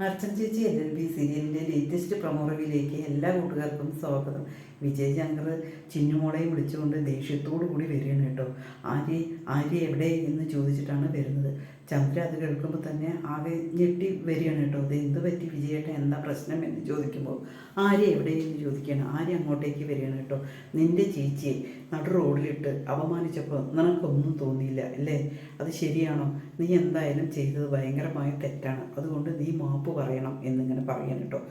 അർച്ചന ചേച്ചി LLB സീരിയലിൻ്റെ latest promo റിവ്യൂയിലേക്ക് എല്ലാ കൂട്ടുകാർക്കും സ്വാഗതം. വിജയ് ശങ്കർ ചിന്നുമോളെയും വിളിച്ചുകൊണ്ട് ദേഷ്യത്തോടു കൂടി വരികയാണ് കേട്ടോ. ആര്യ എവിടെ എന്ന് ചോദിച്ചിട്ടാണ് വരുന്നത്. ചന്ദ്ര അത് കേൾക്കുമ്പോൾ തന്നെ ആകെ ഞെട്ടി വരികയാണ് കേട്ടോ. അത് എന്ത് പറ്റി വിജയേട്ട, എന്താ പ്രശ്നം എന്ന് ചോദിക്കുമ്പോൾ ആര്യ എവിടെ എന്ന് ചോദിക്കുകയാണ്. ആര്യ അങ്ങോട്ടേക്ക് വരികയാണ് കേട്ടോ. നിൻ്റെ ചേച്ചിയെ നടു റോഡിലിട്ട് അപമാനിച്ചപ്പോൾ നിനക്കൊന്നും തോന്നിയില്ല അല്ലേ? അത് ശരിയാണോ? നീ എന്തായാലും ചെയ്തത് ഭയങ്കരമായ തെറ്റാണ്, അതുകൊണ്ട് നീ മാപ്പ് പറയണം എന്നിങ്ങനെ പറയണം കേട്ടോ.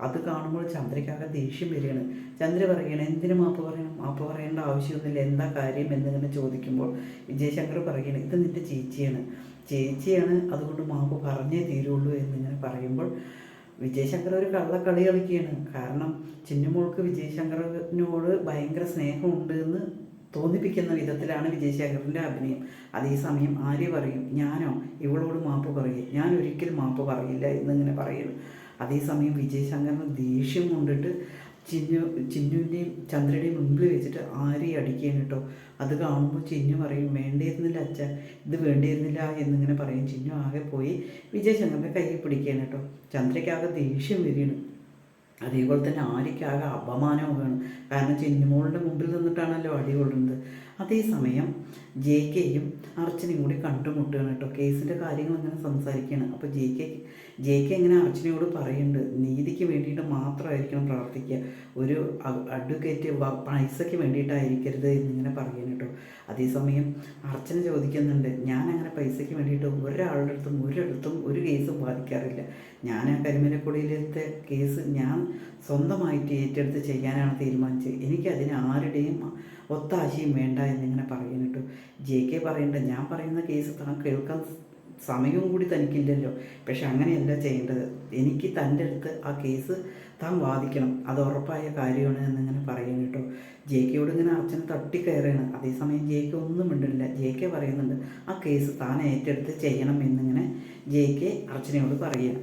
അത് കാണുമ്പോൾ ചന്ദ്രയ്ക്കാകെ ദേഷ്യം വരികയാണ്. ചന്ദ്ര പറയണം, എന്തിനു മാപ്പ് പറയണം? മാപ്പ് പറയേണ്ട ആവശ്യമൊന്നുമില്ല, എന്താ കാര്യം എന്നിങ്ങനെ ചോദിക്കുമ്പോൾ വിജയശങ്കർ പറയണം, ഇത് നിൻ്റെ ചേച്ചിയാണ്, അതുകൊണ്ട് മാപ്പ് പറഞ്ഞേ തീരുള്ളൂ എന്നിങ്ങനെ പറയുമ്പോൾ വിജയശങ്കർ ഒരു കള്ളക്കളി കളിക്കുകയാണ്. കാരണം ചിന്നുമോൾക്ക് വിജയശങ്കറിനോട് ഭയങ്കര സ്നേഹമുണ്ട് എന്ന് തോന്നിപ്പിക്കുന്ന വിധത്തിലാണ് വിജയശങ്കറിൻ്റെ അഭിനയം. അതേസമയം ആര്യ പറയും, ഞാനോ ഇവളോട് മാപ്പ് പറയും? ഞാൻ ഒരിക്കലും മാപ്പ് പറയില്ല എന്നിങ്ങനെ പറയുന്നു. അതേസമയം വിജയശങ്കറിന് ദേഷ്യം കൊണ്ടിട്ട് ചിന്നുവിൻ്റെയും ചന്ദ്രയുടെയും മുമ്പിൽ വെച്ചിട്ട് ആര്യ അടിക്കുകയാണ് കേട്ടോ. അത് കാണുമ്പോൾ ചിന്നു പറയും, വേണ്ടിയിരുന്നില്ല അച്ഛ, ഇത് വേണ്ടിയിരുന്നില്ല എന്നിങ്ങനെ പറയും. ചിന്നു ആകെ പോയി വിജയശങ്കറിൻ്റെ കയ്യിൽ പിടിക്കുകയാണ് കേട്ടോ. ചന്ദ്രയ്ക്കാകെ ദേഷ്യം വരികയാണ്. അതേപോലെ തന്നെ ആര്യയ്ക്കാകെ അപമാനവും വേണം, കാരണം ചിന്നുമോളുടെ മുമ്പിൽ നിന്നിട്ടാണല്ലോ അടി കൊള്ളുന്നത്. അതേസമയം JKയും അർച്ചനയും കൂടി കണ്ടുമുട്ടുകയാണ് കേട്ടോ. കേസിൻ്റെ കാര്യങ്ങൾ ഇങ്ങനെ സംസാരിക്കുകയാണ്. അപ്പോൾ JK ഇങ്ങനെ അർച്ചനയോട് പറയുന്നുണ്ട്, നീതിക്ക് വേണ്ടിയിട്ട് മാത്രമായിരിക്കണം പ്രവർത്തിക്കുക, ഒരു അഡ്വക്കേറ്റ് പൈസയ്ക്ക് വേണ്ടിയിട്ടായിരിക്കരുത് എന്നിങ്ങനെ പറയുന്നു കേട്ടോ. അതേസമയം അർച്ചന ചോദിക്കുന്നുണ്ട്, ഞാൻ അങ്ങനെ പൈസയ്ക്ക് വേണ്ടിയിട്ട് ഒരിടത്തും ഒരു കേസും ബാധിക്കാറില്ല. ഞാൻ ആ കരിമലക്കുടിയിലത്തെ കേസ് ഞാൻ സ്വന്തമായിട്ട് ഏറ്റെടുത്ത് ചെയ്യാനാണ് തീരുമാനിച്ചത്. എനിക്കതിന് ആരുടെയും ഒത്താശയും വേണ്ട എന്നിങ്ങനെ പറയുന്നു കേട്ടോ. JK പറയുന്നുണ്ട്, ഞാൻ പറയുന്ന കേസ് താൻ കേൾക്കാൻ സമയവും കൂടി തനിക്കില്ലല്ലോ, പക്ഷെ അങ്ങനെയല്ല ചെയ്യേണ്ടത്, എനിക്ക് തൻ്റെ അടുത്ത് ആ കേസ് താൻ വാദിക്കണം, അത് ഉറപ്പായ കാര്യമാണ് എന്നിങ്ങനെ പറയുന്നു കേട്ടോ. JKയോട് ഇങ്ങനെ അർച്ചന തട്ടിക്കയറുകയാണ്. അതേസമയം JK ഒന്നും മിണ്ടില്ല. JK പറയുന്നുണ്ട്, ആ കേസ് താൻ ഏറ്റെടുത്ത് ചെയ്യണം എന്നിങ്ങനെ JK അർച്ചനയോട് പറയുകയാണ്.